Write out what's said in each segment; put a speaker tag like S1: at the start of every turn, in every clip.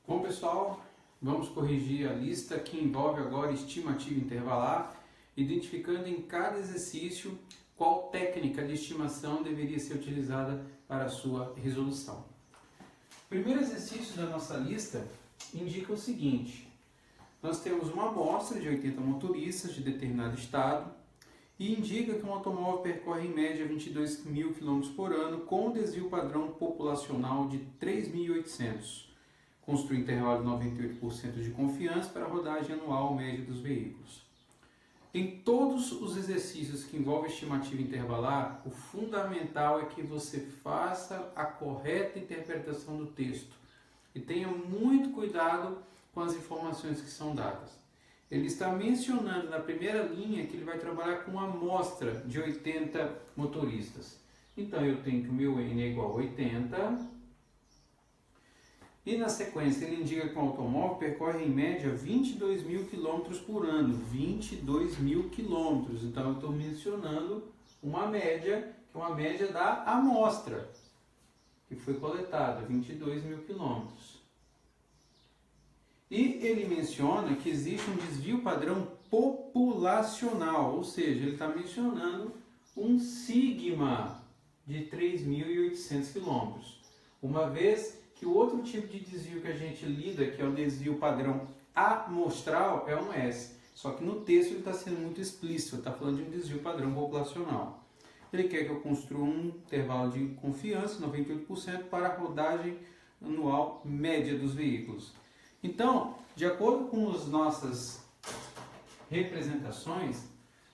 S1: Bom, pessoal, vamos corrigir a lista que envolve agora estimativa intervalar, identificando em cada exercício qual técnica de estimação deveria ser utilizada para a sua resolução. O primeiro exercício da nossa lista indica o seguinte: nós temos uma amostra de 80 motoristas de determinado estado e indica que um automóvel percorre em média 22 mil km por ano com um desvio padrão populacional de 3.800. Construir intervalo de 98% de confiança para a rodagem anual média dos veículos. Em todos os exercícios que envolvem estimativa intervalar, o fundamental é que você faça a correta interpretação do texto e tenha muito cuidado com as informações que são dadas. Ele está mencionando na primeira linha que ele vai trabalhar com uma amostra de 80 motoristas. Então eu tenho que o meu N é igual a 80. E na sequência ele indica que o automóvel percorre em média 22 mil quilômetros por ano. 22 mil quilômetros. Então eu estou mencionando uma média, que é uma média da amostra que foi coletada, 22 mil quilômetros. E ele menciona que existe um desvio padrão populacional, ou seja, ele está mencionando um sigma de 3.800 quilômetros. Uma vez que o outro tipo de desvio que a gente lida, que é o desvio padrão amostral, é um S. Só que no texto ele está sendo muito explícito, está falando de um desvio padrão populacional. Ele quer que eu construa um intervalo de confiança, 98%, para a rodagem anual média dos veículos. Então, de acordo com as nossas representações,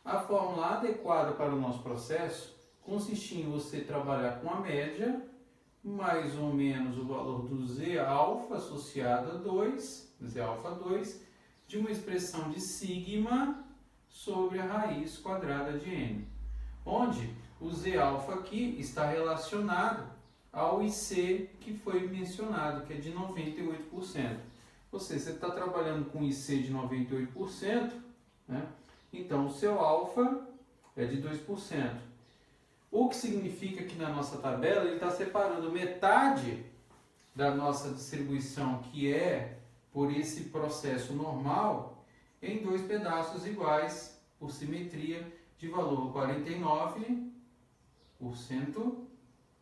S1: a fórmula adequada para o nosso processo consiste em você trabalhar com a média, mais ou menos o valor do Z alfa associado a 2, Z alfa 2, de uma expressão de sigma sobre a raiz quadrada de n, onde o Z alfa aqui está relacionado ao IC que foi mencionado, que é de 98%. Ou seja, você está trabalhando com IC de 98%, né? Então o seu alfa é de 2%. O que significa que na nossa tabela ele está separando metade da nossa distribuição, que é por esse processo normal, em dois pedaços iguais, por simetria, de valor 49%,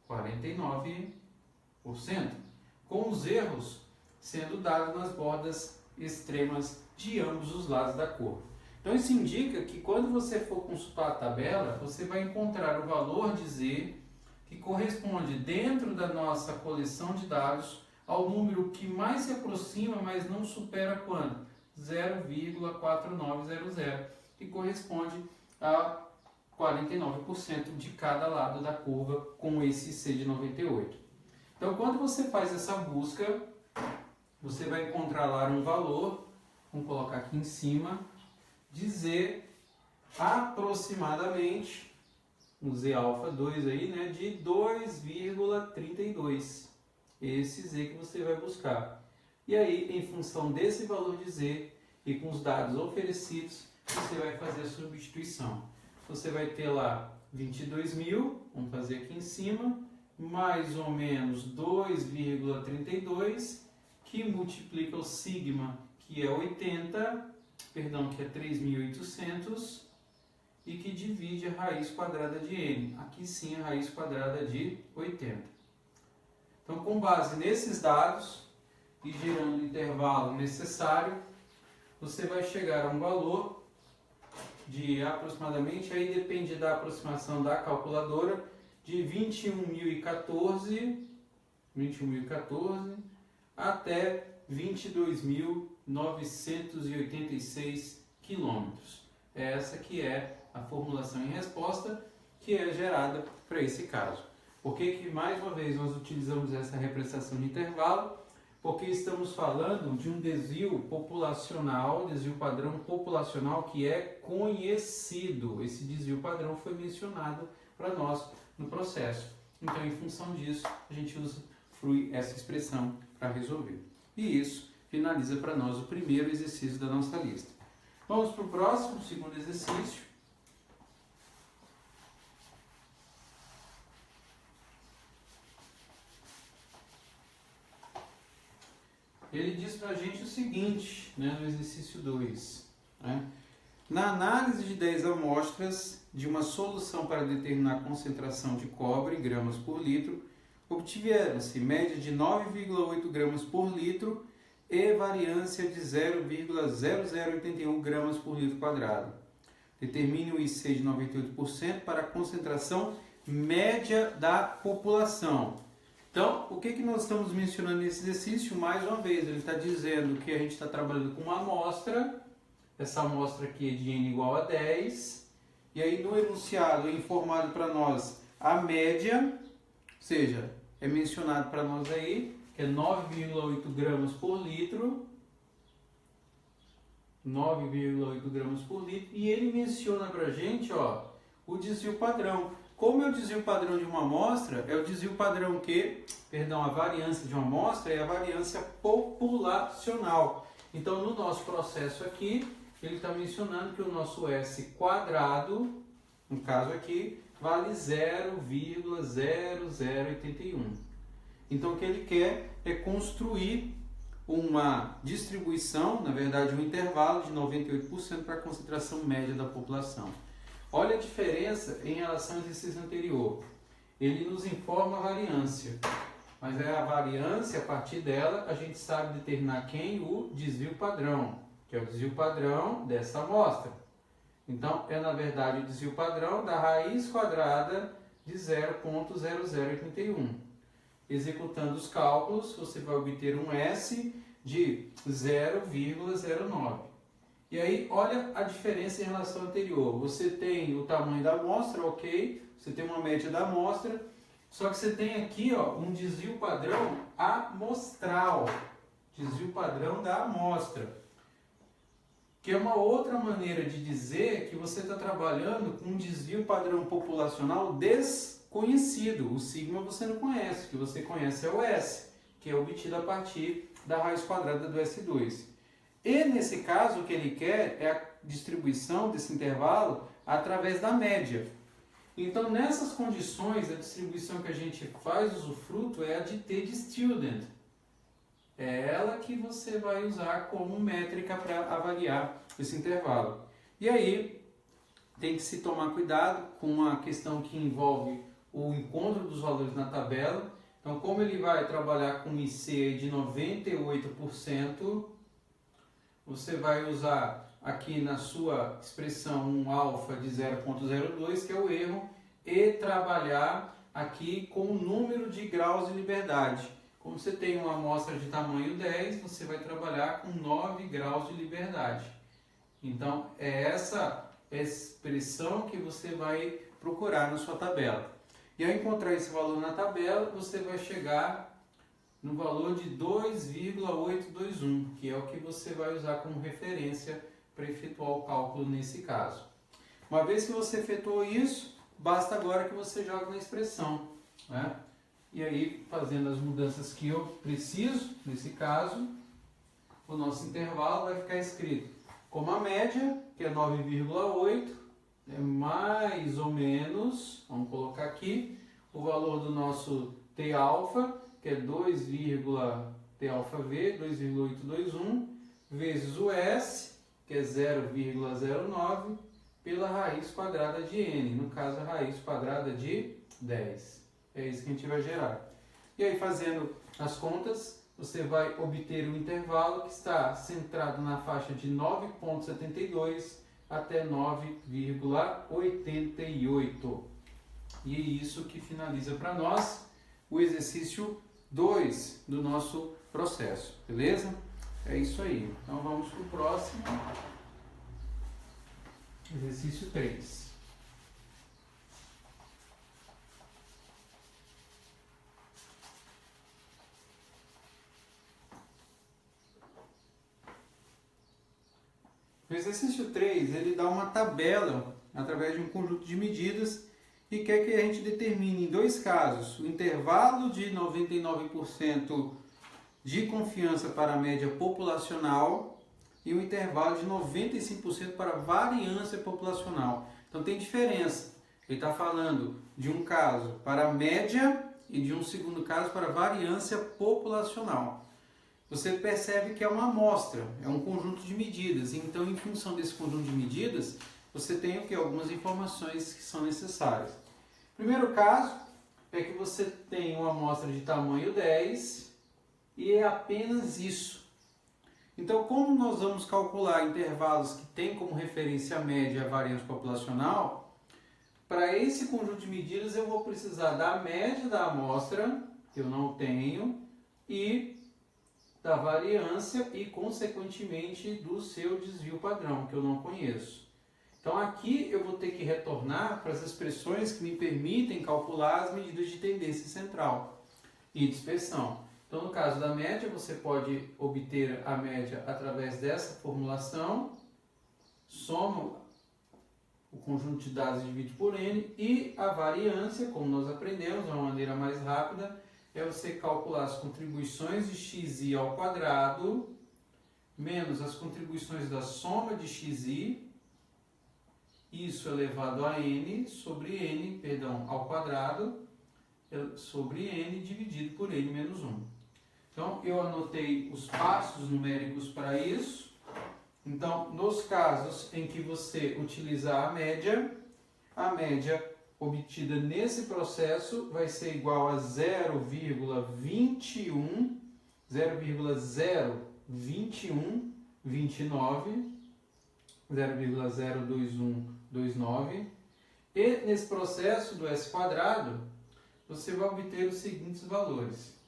S1: 49%, com os erros sendo dados nas bordas extremas de ambos os lados da curva. Então isso indica que quando você for consultar a tabela, você vai encontrar o valor de Z que corresponde dentro da nossa coleção de dados ao número que mais se aproxima, mas não supera quanto? 0,4900, que corresponde a 49% de cada lado da curva com esse C de 98. Então quando você faz essa busca, você vai encontrar lá um valor, vamos colocar aqui em cima, de Z aproximadamente, um Z alfa 2 aí, né, de 2,32. Esse Z que você vai buscar. E aí, em função desse valor de Z e com os dados oferecidos, você vai fazer a substituição. Você vai ter lá 22 mil, vamos fazer aqui em cima, mais ou menos 2,32, que multiplica o sigma, que é 80, que é 3.800, e que divide a raiz quadrada de n. Aqui sim a raiz quadrada de 80. Então, com base nesses dados e gerando o intervalo necessário, você vai chegar a um valor de aproximadamente, aí depende da aproximação da calculadora, de 21.014 até 22.986 quilômetros. Essa que é a formulação em resposta que é gerada para esse caso. Por que mais uma vez nós utilizamos essa representação de intervalo? Porque estamos falando de um desvio populacional, desvio padrão populacional que é conhecido. Esse desvio padrão foi mencionado para nós no processo. Então, em função disso, a gente frui essa expressão para resolver. E isso finaliza para nós o primeiro exercício da nossa lista. Vamos para o próximo, segundo exercício. ele diz para a gente o seguinte, né, no exercício 2. Né? Na análise de 10 amostras de uma solução para determinar a concentração de cobre, gramas por litro, obtiveram-se média de 9,8 gramas por litro e variância de 0,0081 gramas por litro quadrado. Determine o IC de 98% para a concentração média da população. Então, o que nós estamos mencionando nesse exercício? Mais uma vez, ele está dizendo que a gente está trabalhando com uma amostra, essa amostra aqui é de N igual a 10, e aí no enunciado é informado para nós a média, ou seja, é mencionado para nós aí, que é 9,8 gramas por litro, 9,8 gramas por litro, e ele menciona para a gente, ó, o desvio padrão. Como é o desvio padrão de uma amostra? É o desvio padrão a variância de uma amostra é a variância populacional. Então, no nosso processo aqui, ele está mencionando que o nosso S quadrado, no caso aqui, vale 0,0081. Então, o que ele quer é construir uma distribuição, na verdade um intervalo de 98% para a concentração média da população. Olha a diferença em relação ao exercício anterior. Ele nos informa a variância, mas é a variância, a partir dela, a gente sabe determinar quem? O desvio padrão, que é o desvio padrão dessa amostra. Então, é na verdade o desvio padrão da raiz quadrada de 0,0081. Executando os cálculos, você vai obter um S de 0,09. E aí, olha a diferença em relação ao anterior. Você tem o tamanho da amostra, ok? Você tem uma média da amostra, só que você tem aqui, ó, um desvio padrão amostral. Desvio padrão da amostra. Que é uma outra maneira de dizer que você está trabalhando com um desvio padrão populacional desconhecido. O sigma você não conhece, o que você conhece é o S, que é obtido a partir da raiz quadrada do S2. E nesse caso o que ele quer é a distribuição desse intervalo através da média. Então nessas condições a distribuição que a gente faz usufruto é a de T de student. É ela que você vai usar como métrica para avaliar esse intervalo. E aí tem que se tomar cuidado com a questão que envolve o encontro dos valores na tabela. Então como ele vai trabalhar com IC de 98%, você vai usar aqui na sua expressão um alfa de 0,02, que é o erro, e trabalhar aqui com o número de graus de liberdade. Como você tem uma amostra de tamanho 10, você vai trabalhar com 9 graus de liberdade. Então, é essa expressão que você vai procurar na sua tabela. E ao encontrar esse valor na tabela, você vai chegar no valor de 2,821, que é o que você vai usar como referência para efetuar o cálculo nesse caso. Uma vez que você efetuou isso, basta agora que você jogue na expressão, né? E aí, fazendo as mudanças que eu preciso, nesse caso, o nosso intervalo vai ficar escrito como a média, que é 9,8, é mais ou menos, vamos colocar aqui, o valor do nosso T alfa, que é 2,T alfa V, 2,821, vezes o S, que é 0,09, pela raiz quadrada de N, no caso a raiz quadrada de 10. É isso que a gente vai gerar. E aí, fazendo as contas, você vai obter um intervalo que está centrado na faixa de 9,72 até 9,88. E é isso que finaliza para nós o exercício 2 do nosso processo, beleza? É isso aí. Então vamos para o próximo. Exercício 3. O exercício 3, ele dá uma tabela através de um conjunto de medidas e quer que a gente determine em dois casos o intervalo de 99% de confiança para a média populacional e o intervalo de 95% para a variância populacional. Então tem diferença. Ele está falando de um caso para a média e de um segundo caso para a variância populacional. você percebe que é uma amostra, é um conjunto de medidas. Então, em função desse conjunto de medidas, você tem o que? Algumas informações que são necessárias. Primeiro caso é que você tem uma amostra de tamanho 10 e é apenas isso. Então, como nós vamos calcular intervalos que têm como referência a média e a variância populacional, para esse conjunto de medidas eu vou precisar da média da amostra, que eu não tenho, e da variância e, consequentemente, do seu desvio padrão, que eu não conheço. Então, aqui eu vou ter que retornar para as expressões que me permitem calcular as medidas de tendência central e dispersão. Então, no caso da média, você pode obter a média através dessa formulação, soma o conjunto de dados e divide por n, e a variância, como nós aprendemos, de uma maneira mais rápida, é você calcular as contribuições de xi ao quadrado menos as contribuições da soma de xi, isso elevado a n sobre n, ao quadrado, sobre n dividido por n menos 1. Então, eu anotei os passos numéricos para isso. Então, nos casos em que você utilizar a média obtida nesse processo vai ser igual a 0,21, 0,02129, 0,02129. E nesse processo do S quadrado, você vai obter os seguintes valores.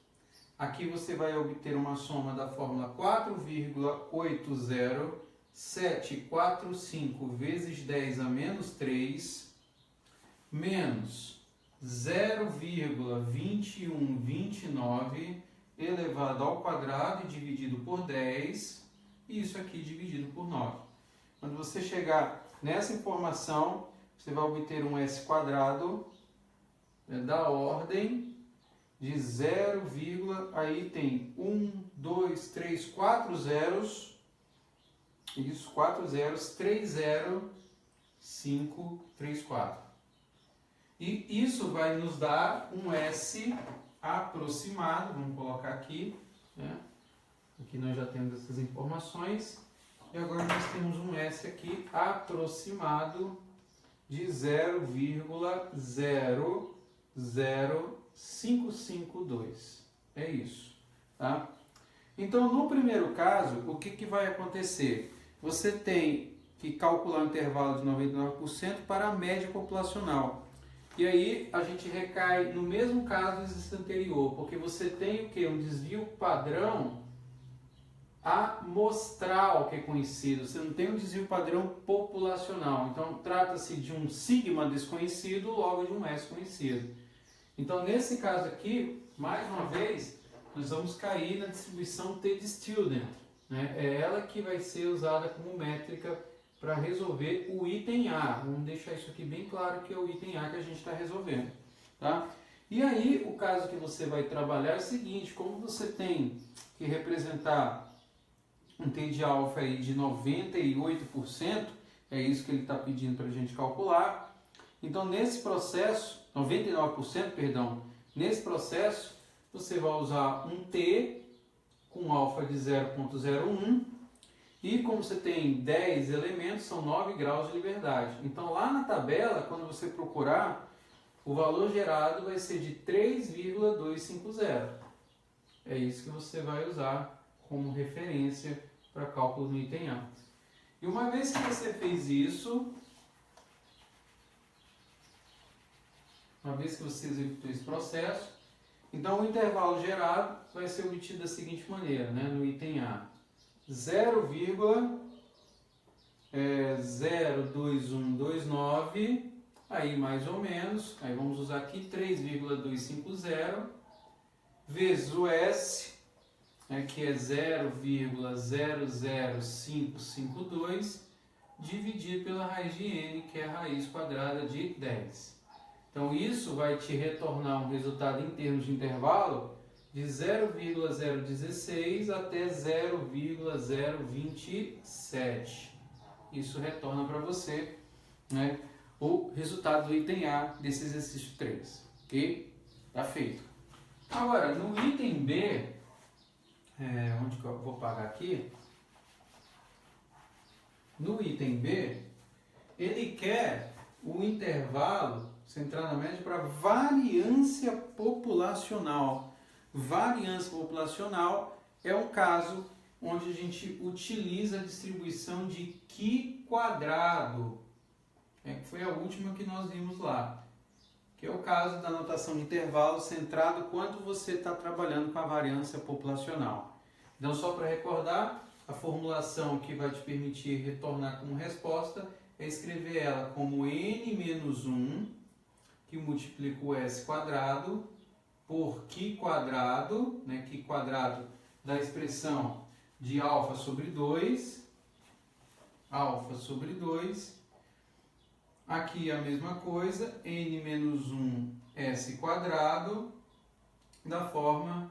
S1: Aqui você vai obter uma soma da fórmula 4,80745 vezes 10 a menos 3, menos 0,2129 elevado ao quadrado e dividido por 10, e isso aqui dividido por 9. Quando você chegar nessa informação, você vai obter um S quadrado da ordem de 0, aí tem 1, 2, 3, 4 zeros, isso, 4 zeros, 3, 0, 5, 3, 4. E isso vai nos dar um S aproximado, vamos colocar aqui, né? Aqui nós já temos essas informações, e agora nós temos um S aqui aproximado de 0,00552. É isso, tá? Então, no primeiro caso, o que vai acontecer? Você tem que calcular um intervalo de 99% para a média populacional. E aí a gente recai no mesmo caso desse anterior, porque você tem o que? Um desvio padrão amostral, que é conhecido. Você não tem um desvio padrão populacional. Então, trata-se de um sigma desconhecido, logo de um S conhecido. Então, nesse caso aqui, mais uma vez, nós vamos cair na distribuição t-student, né? É ela que vai ser usada como métrica para resolver o item A. Vamos deixar isso aqui bem claro que é o item A que a gente está resolvendo, tá? E aí, o caso que você vai trabalhar é o seguinte: como você tem que representar um T de alfa aí de 98%, é isso que ele está pedindo para a gente calcular. Então, nesse processo, 99%, perdão, nesse processo, você vai usar um T com alfa de 0,01, e como você tem 10 elementos, são 9 graus de liberdade. Então, lá na tabela, quando você procurar, o valor gerado vai ser de 3,250. É isso que você vai usar como referência para cálculo no item A. E uma vez que você fez isso, uma vez que você executou esse processo, então o intervalo gerado vai ser obtido da seguinte maneira, né? No item A, 0,02129, aí mais ou menos, aí vamos usar aqui 3,250, vezes o S, que é 0,00552, dividido pela raiz de n, que é a raiz quadrada de 10. Então, isso vai te retornar um resultado em termos de intervalo de 0,016 até 0,027. Isso retorna para você, né, o resultado do item A desse exercício 3. Ok? Tá feito. Agora, no item B, onde que eu vou pagar aqui? No item B, ele quer o intervalo central na média para variância populacional. Variância populacional é um caso onde a gente utiliza a distribuição de Qi quadrado, que foi a última que nós vimos lá, que é o caso da notação de intervalo centrado quando você está trabalhando com a variância populacional. Então, só para recordar, a formulação que vai te permitir retornar como resposta é escrever ela como n menos 1, que multiplica o s quadrado, por Qi quadrado, Qi quadrado da expressão de alfa sobre 2, aqui a mesma coisa, n menos 1 s quadrado, da forma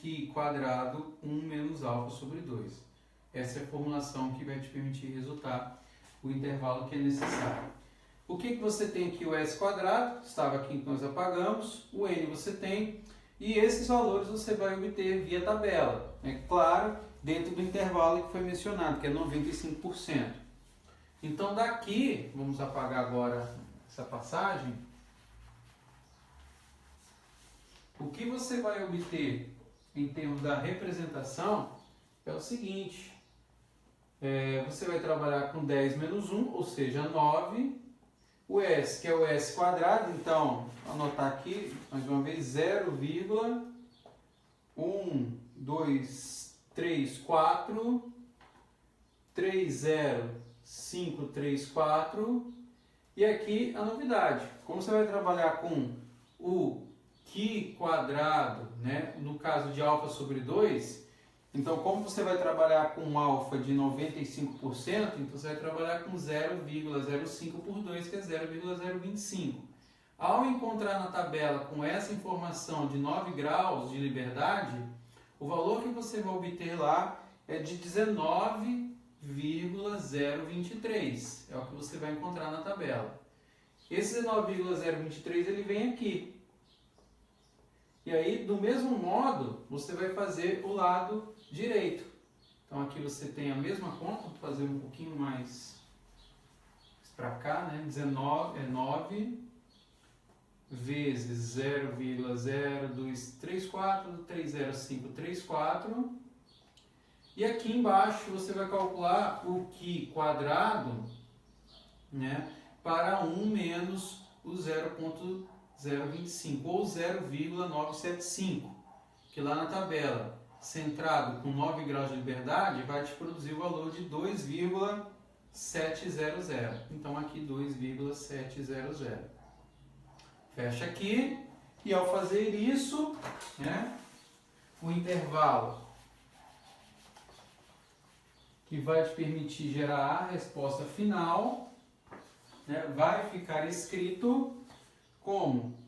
S1: Qi quadrado 1 menos alfa sobre 2. Essa é a formulação que vai te permitir resultar o intervalo que é necessário. O que você tem aqui? O s quadrado, estava aqui que nós apagamos, o n você tem, e esses valores você vai obter via tabela. É claro, dentro do intervalo que foi mencionado, que é 95%. Então daqui, vamos apagar agora essa passagem, o que você vai obter em termos da representação é o seguinte, você vai trabalhar com 10 menos 1, ou seja, 9, o S, que é o S quadrado, então, vou anotar aqui, mais uma vez, 0,1234, 30,534, e aqui a novidade, como você vai trabalhar com o Qi quadrado, no caso de alfa sobre 2, então como você vai trabalhar com um alfa de 95%, então você vai trabalhar com 0,05 por 2, que é 0,025. Ao encontrar na tabela com essa informação de 9 graus de liberdade, o valor que você vai obter lá é de 19,023, é o que você vai encontrar na tabela. Esse 19,023 ele vem aqui. E aí, do mesmo modo, você vai fazer o lado direito. Então aqui você tem a mesma conta, vou fazer um pouquinho mais para cá, 9 vezes 0,0234, 30534. E aqui embaixo você vai calcular o Qi quadrado, para 1 menos o 0,025 ou 0,975, que lá na tabela, centrado com 9 graus de liberdade, vai te produzir o valor de 2,700. Então aqui 2,700. Fecha aqui, e ao fazer isso, o intervalo que vai te permitir gerar a resposta final, vai ficar escrito como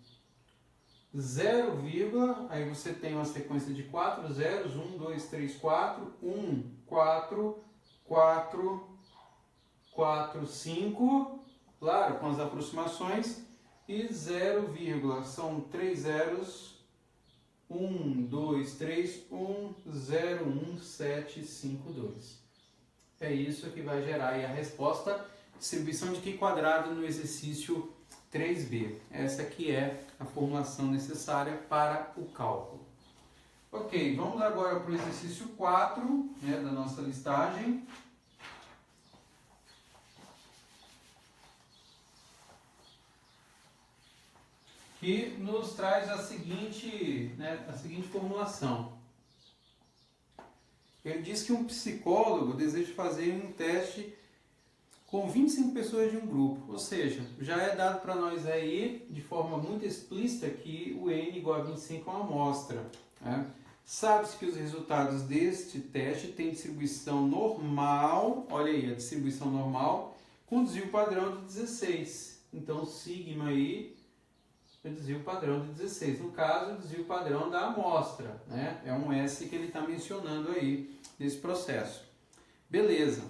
S1: 0, aí você tem uma sequência de 4 zeros, 1, 2, 3, 4, 1, 4, 4, 4, 5, claro, com as aproximações, e 0, são 3 zeros, 1, 2, 3, 1, 0, 1, 7, 5, 2. É isso que vai gerar aí a resposta, distribuição de Qi quadrado no exercício 3b. Essa aqui é a formulação necessária para o cálculo. Ok, vamos agora para o exercício 4, da nossa listagem. Que nos traz a seguinte formulação. Ele diz que um psicólogo deseja fazer um teste com 25 pessoas de um grupo, ou seja, já é dado para nós aí de forma muito explícita que o N igual a 25 é uma amostra. Sabe-se que os resultados deste teste têm distribuição normal, olha aí, a distribuição normal, com desvio padrão de 16. Então, sigma aí é o desvio padrão de 16. No caso, o desvio padrão da amostra, é um S que ele está mencionando aí nesse processo. Beleza.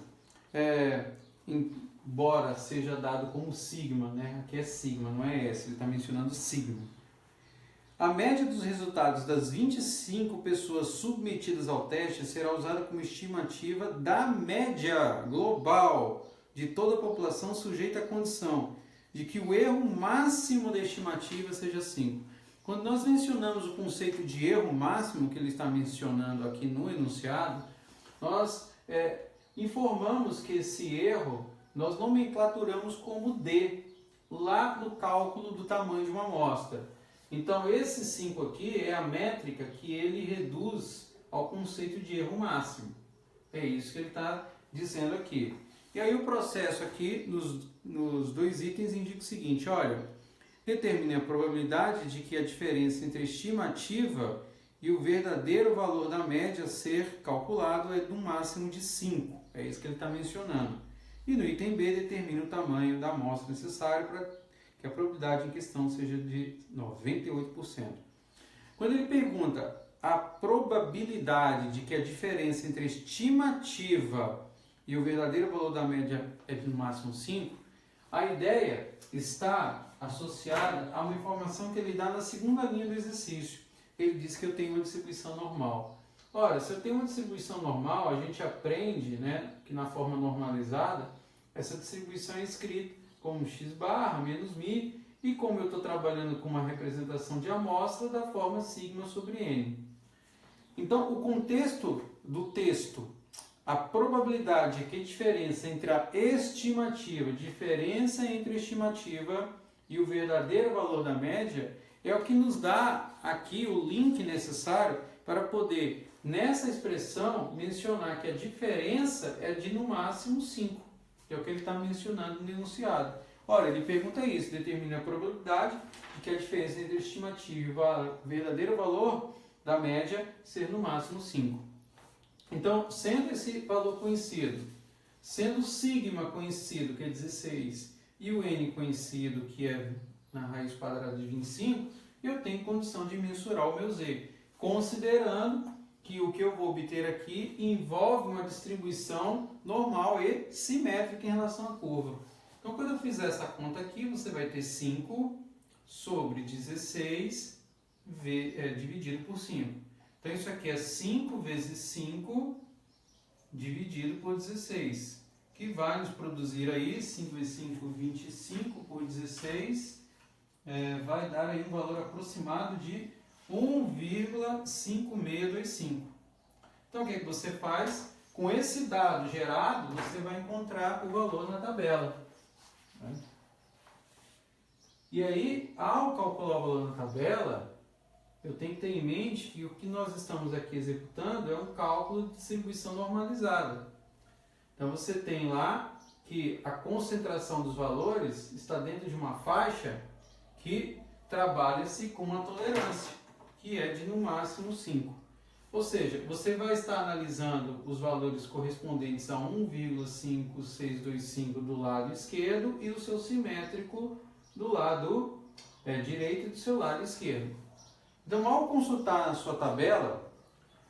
S1: Embora seja dado como sigma, aqui é sigma, não é S, ele está mencionando sigma. A média dos resultados das 25 pessoas submetidas ao teste será usada como estimativa da média global de toda a população sujeita à condição de que o erro máximo da estimativa seja 5. Quando nós mencionamos o conceito de erro máximo, que ele está mencionando aqui no enunciado, nós informamos que esse erro nós nomenclaturamos como D, lá no cálculo do tamanho de uma amostra. Então, esse 5 aqui é a métrica que ele reduz ao conceito de erro máximo. É isso que ele está dizendo aqui. E aí o processo aqui, nos dois itens, indica o seguinte, olha, determine a probabilidade de que a diferença entre a estimativa e o verdadeiro valor da média a ser calculado é no máximo de 5. É isso que ele está mencionando. E no item B, determine o tamanho da amostra necessária para que a probabilidade em questão seja de 98%. Quando ele pergunta a probabilidade de que a diferença entre a estimativa e o verdadeiro valor da média é de no máximo 5, a ideia está associada a uma informação que ele dá na segunda linha do exercício. Ele diz que eu tenho uma distribuição normal. Ora, se eu tenho uma distribuição normal, a gente aprende, né, que na forma normalizada, essa distribuição é escrita como x barra menos μ, e como eu estou trabalhando com uma representação de amostra, da forma sigma sobre n. Então, o contexto do texto, a probabilidade é que a diferença entre a estimativa, diferença entre a estimativa e o verdadeiro valor da média, é o que nos dá aqui o link necessário para poder, nessa expressão, mencionar que a diferença é de no máximo 5. Que é o que ele está mencionando no enunciado. Ora, ele pergunta isso, determina a probabilidade de que a diferença entre a estimativa e o verdadeiro valor da média ser no máximo 5. Então, sendo esse valor conhecido, sendo o sigma conhecido, que é 16, e o n conhecido, que é na raiz quadrada de 25, eu tenho condição de mensurar o meu z, considerando que o que eu vou obter aqui envolve uma distribuição normal e simétrica em relação à curva. Então, quando eu fizer essa conta aqui, você vai ter 5 sobre 16 dividido por 5. Então, isso aqui é 5 vezes 5 dividido por 16, que vai nos produzir aí 5 vezes 5, 25 por 16, vai dar aí um valor aproximado de 1,5625. Então, o que você faz? Com esse dado gerado, você vai encontrar o valor na tabela. E aí, ao calcular o valor na tabela, eu tenho que ter em mente que o que nós estamos aqui executando é um cálculo de distribuição normalizada. Então, você tem lá que a concentração dos valores está dentro de uma faixa que trabalha-se com uma tolerância, que é de no máximo 5. Ou seja, você vai estar analisando os valores correspondentes a 1,5625 do lado esquerdo e o seu simétrico do lado direito e do seu lado esquerdo. Então, ao consultar na sua tabela,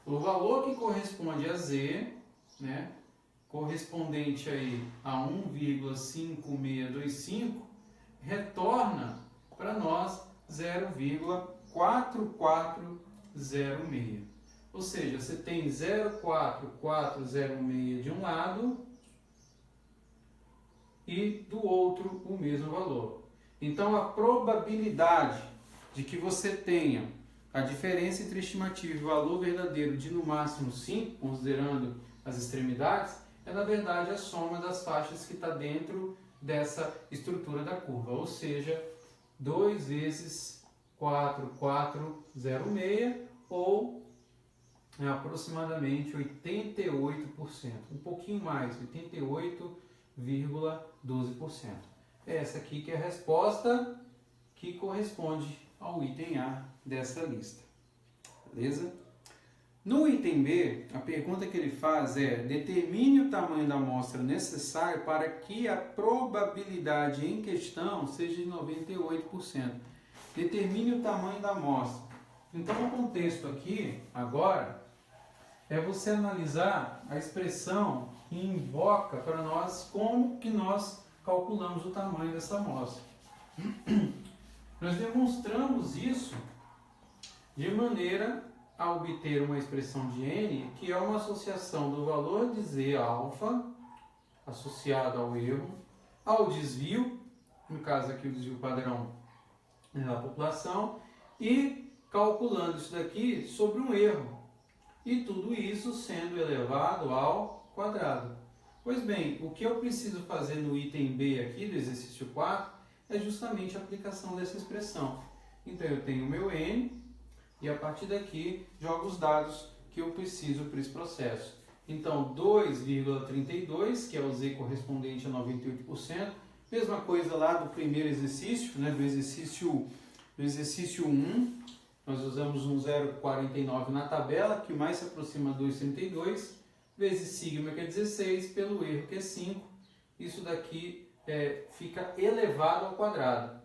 S1: o valor que corresponde a Z, né, correspondente aí a 1,5625, retorna para nós 0,4406. Ou seja, você tem 0,4406 de um lado e do outro o mesmo valor. Então, a probabilidade de que você tenha a diferença entre estimativa e valor verdadeiro de no máximo 5, considerando as extremidades, é na verdade a soma das faixas que está dentro dessa estrutura da curva, ou seja, 2 vezes 4,406 ou aproximadamente 88%, um pouquinho mais, 88,12%. Essa aqui que é a resposta que corresponde ao item A dessa lista. Beleza? No item B, a pergunta que ele faz é: determine o tamanho da amostra necessário para que a probabilidade em questão seja de 98%. Determine o tamanho da amostra. Então, o contexto aqui, agora, é você analisar a expressão que invoca para nós como que nós calculamos o tamanho dessa amostra. Nós demonstramos isso de maneira a obter uma expressão de n que é uma associação do valor de z alfa associado ao erro, ao desvio, no caso aqui o desvio padrão da população, e calculando isso daqui sobre um erro. E tudo isso sendo elevado ao quadrado. Pois bem, o que eu preciso fazer no item B aqui do exercício 4 é justamente a aplicação dessa expressão. Então eu tenho o meu n e a partir daqui jogo os dados que eu preciso para esse processo. Então 2,32, que é o z correspondente a 98%, mesma coisa lá do primeiro exercício, né, do exercício 1, nós usamos um 0,49 na tabela, que mais se aproxima a 2,32, vezes sigma, que é 16, pelo erro, que é 5. Isso daqui fica elevado ao quadrado.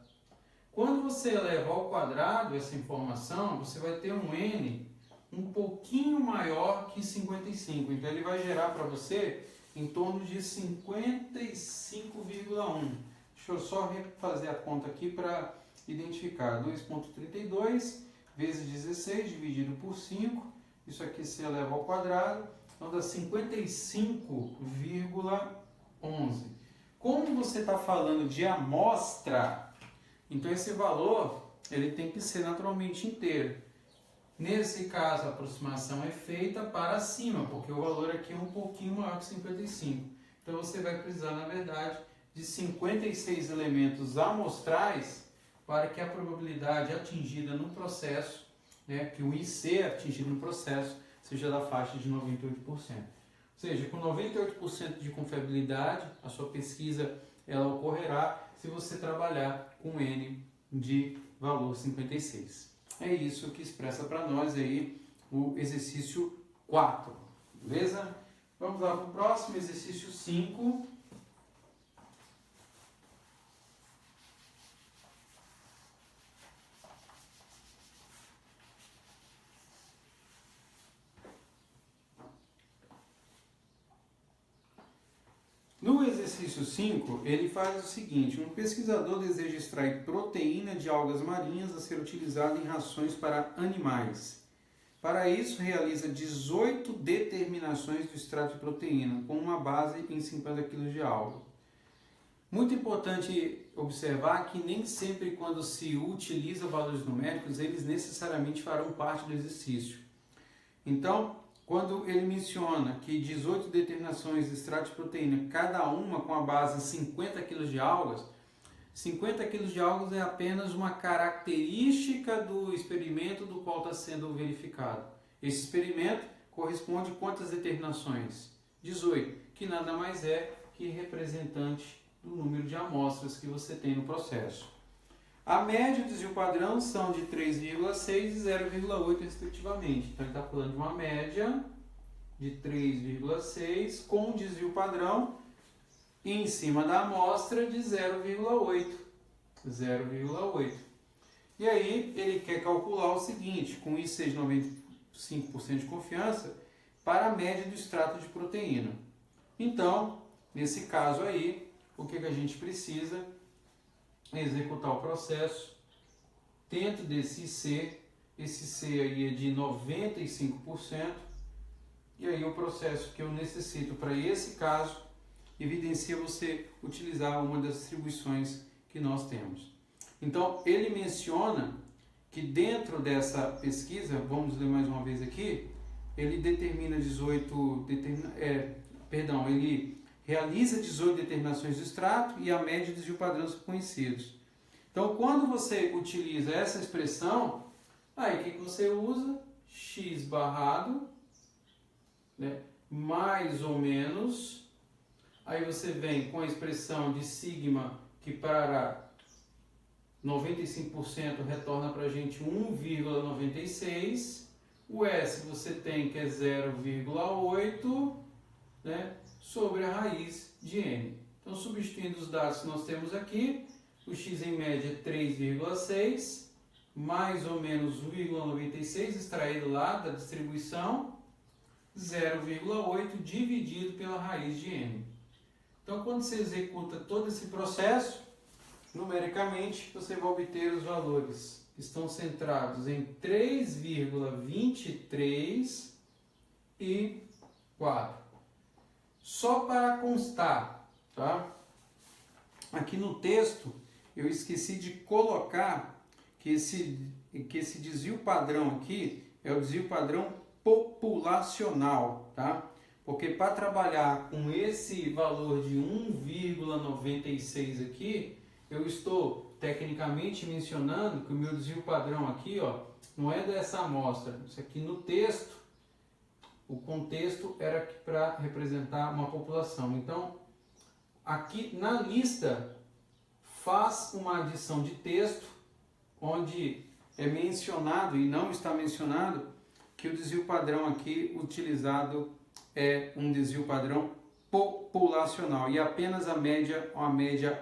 S1: Quando você eleva ao quadrado essa informação, você vai ter um n um pouquinho maior que 55. Então ele vai gerar para você em torno de 55,1. Deixa eu só refazer a conta aqui para identificar. 2,32 vezes 16 dividido por 5. Isso aqui se eleva ao quadrado. Então dá 55,11. Como você está falando de amostra, então esse valor ele tem que ser naturalmente inteiro. Nesse caso, a aproximação é feita para cima, porque o valor aqui é um pouquinho maior que 55. Então você vai precisar, na verdade, de 56 elementos amostrais para que a probabilidade atingida no processo, né, que o IC atingido no processo, seja da faixa de 98%. Ou seja, com 98% de confiabilidade, a sua pesquisa ela ocorrerá se você trabalhar com N de valor 56. É isso que expressa para nós aí o exercício 4, beleza? Vamos lá para o próximo, exercício 5. No exercício 5, ele faz o seguinte: um pesquisador deseja extrair proteína de algas marinhas a ser utilizada em rações para animais. Para isso, realiza 18 determinações do extrato de proteína, com uma base em 50 kg de alga. Muito importante observar que nem sempre quando se utiliza valores numéricos, eles necessariamente farão parte do exercício. Então, quando ele menciona que 18 determinações de extrato de proteína, cada uma com a base 50 kg de algas, 50 kg de algas é apenas uma característica do experimento do qual está sendo verificado. Esse experimento corresponde a quantas determinações? 18, que nada mais é que representante do número de amostras que você tem no processo. A média e o desvio padrão são de 3,6 e 0,8 respectivamente. Então ele está falando de uma média de 3,6 com desvio padrão em cima da amostra de 0,8. 0,8. E aí ele quer calcular o seguinte, com IC de 95% de confiança, para a média do extrato de proteína. Então, nesse caso aí, o que a gente precisa executar o processo dentro desse IC. Esse IC aí é de 95%, e aí o processo que eu necessito para esse caso evidencia você utilizar uma das distribuições que nós temos. Então ele menciona que dentro dessa pesquisa, vamos ler mais uma vez aqui, ele determina ele realiza 18 determinações do extrato e a média e desvio padrão são conhecidos. Então, quando você utiliza essa expressão, aí o que você usa? X barrado, né, mais ou menos, aí você vem com a expressão de sigma, que para 95% retorna para a gente 1,96, o S você tem que é 0,8, né, sobre a raiz de n. Então, substituindo os dados que nós temos aqui, o x em média é 3,6, mais ou menos 1,96, extraído lá da distribuição, 0,8 dividido pela raiz de n. Então, quando você executa todo esse processo, numericamente, você vai obter os valores estão centrados em 3,23 e 4. Só para constar, tá? Aqui no texto eu esqueci de colocar que esse desvio padrão aqui é o desvio padrão populacional, tá? Porque para trabalhar com esse valor de 1,96 aqui, eu estou tecnicamente mencionando que o meu desvio padrão aqui, ó, não é dessa amostra. Isso aqui no texto, o contexto era para representar uma população. Então, aqui na lista, faz uma adição de texto, onde é mencionado e não está mencionado que o desvio padrão aqui utilizado é um desvio padrão populacional e apenas a média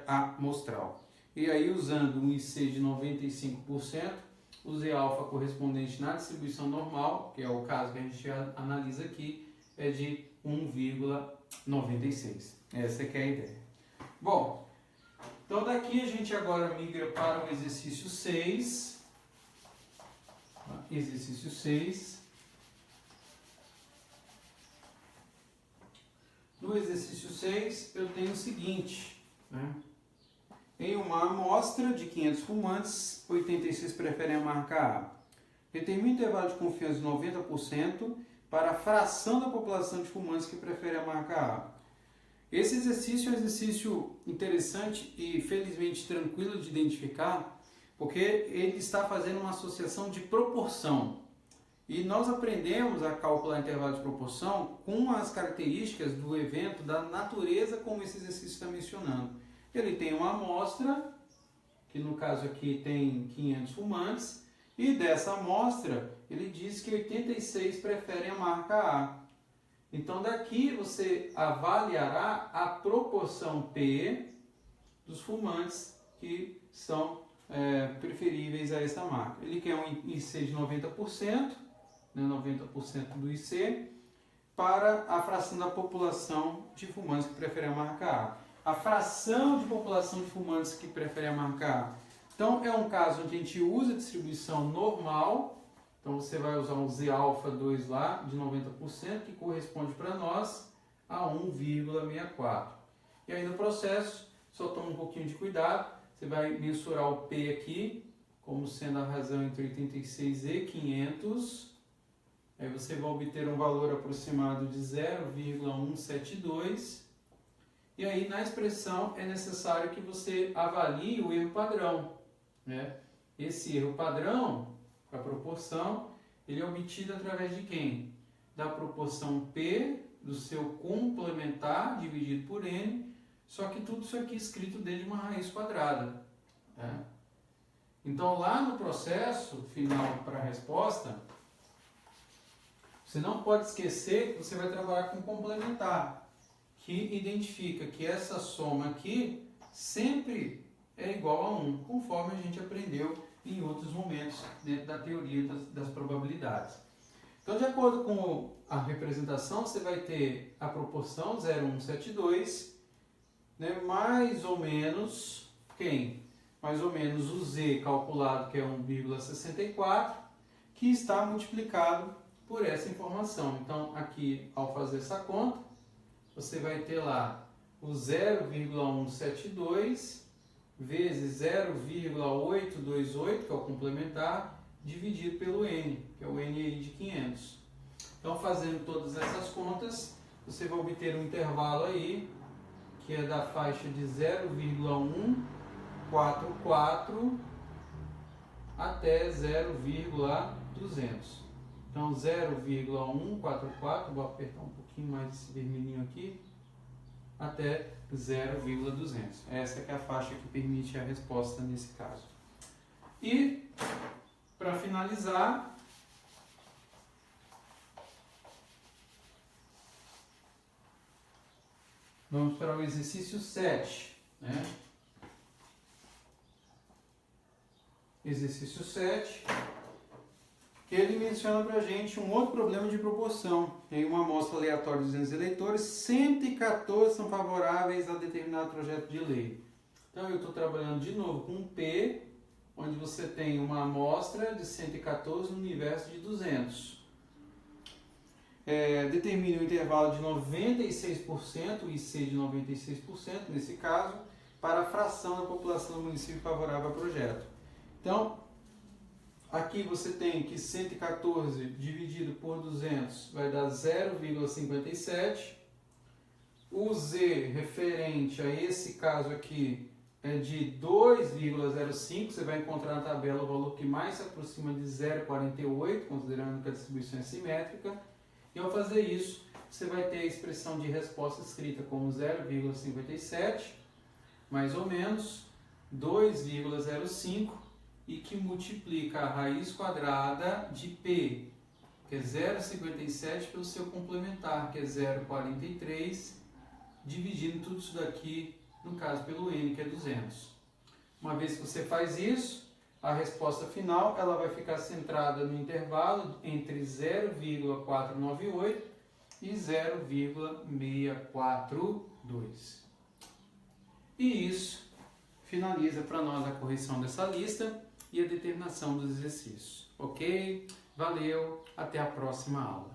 S1: amostral. E aí, usando um IC de 95%, usei alfa correspondente na distribuição normal, que é o caso que a gente analisa aqui, é de 1,96. Essa que é a ideia. Bom, então daqui a gente agora migra para o exercício 6. Exercício 6. No exercício 6 eu tenho o seguinte, né? Em uma amostra de 500 fumantes, 86 preferem a marca A. Determine um intervalo de confiança de 90% para a fração da população de fumantes que prefere a marca A. Esse exercício é um exercício interessante e felizmente tranquilo de identificar, porque ele está fazendo uma associação de proporção. E nós aprendemos a calcular intervalo de proporção com as características do evento, da natureza como esse exercício está mencionando. Ele tem uma amostra, que no caso aqui tem 500 fumantes, e dessa amostra ele diz que 86 preferem a marca A. Então daqui você avaliará a proporção P dos fumantes que são preferíveis a essa marca. Ele quer um IC de 90%, né, 90% do IC, para a fração da população de fumantes que preferem a marca A. A fração de população de fumantes que preferem a marca A. Então, é um caso onde a gente usa a distribuição normal. Então, você vai usar um Z-alfa2 lá, de 90%, que corresponde para nós a 1,64. E aí, no processo, só toma um pouquinho de cuidado. Você vai mensurar o P aqui, como sendo a razão entre 86 e 500. Aí, você vai obter um valor aproximado de 0,172. E aí, na expressão, é necessário que você avalie o erro padrão, né? Esse erro padrão, a proporção, ele é obtido através de quem? Da proporção P do seu complementar dividido por N, só que tudo isso aqui é escrito dentro de uma raiz quadrada, né? Então, lá no processo final para a resposta, você não pode esquecer que você vai trabalhar com complementar, que identifica que essa soma aqui sempre é igual a 1, conforme a gente aprendeu em outros momentos dentro da teoria das probabilidades. Então, de acordo com a representação, você vai ter a proporção 0,172, né, mais ou menos quem? Mais ou menos o Z calculado, que é 1,64, que está multiplicado por essa informação. Então, aqui, ao fazer essa conta, você vai ter lá o 0,172 vezes 0,828, que é o complementar, dividido pelo N, que é o N aí de 500. Então, fazendo todas essas contas, você vai obter um intervalo aí, que é da faixa de 0,144 até 0,200. Então, 0,144, vou apertar um pouquinho mais esse vermelhinho aqui, até 0,200. Essa que é a faixa que permite a resposta nesse caso. E, para finalizar, vamos para o exercício 7, né? Exercício 7, que ele menciona para a gente um outro problema de proporção. Tem uma amostra aleatória de 200 eleitores, 114 são favoráveis a determinado projeto de lei. Então, eu estou trabalhando de novo com P, onde você tem uma amostra de 114 no universo de 200. Determine o intervalo de 96%, o IC de 96%, nesse caso, para a fração da população do município favorável ao projeto. Então, aqui você tem que 114 dividido por 200 vai dar 0,57. O Z referente a esse caso aqui é de 2,05. Você vai encontrar na tabela o valor que mais se aproxima de 0,48, considerando que a distribuição é simétrica. E ao fazer isso, você vai ter a expressão de resposta escrita como 0,57, mais ou menos 2,05, e que multiplica a raiz quadrada de P, que é 0,57, pelo seu complementar, que é 0,43, dividindo tudo isso daqui, no caso pelo N, que é 200. Uma vez que você faz isso, a resposta final ela vai ficar centrada no intervalo entre 0,498 e 0,642. E isso finaliza para nós a correção dessa lista e a determinação dos exercícios. Ok? Valeu, até a próxima aula.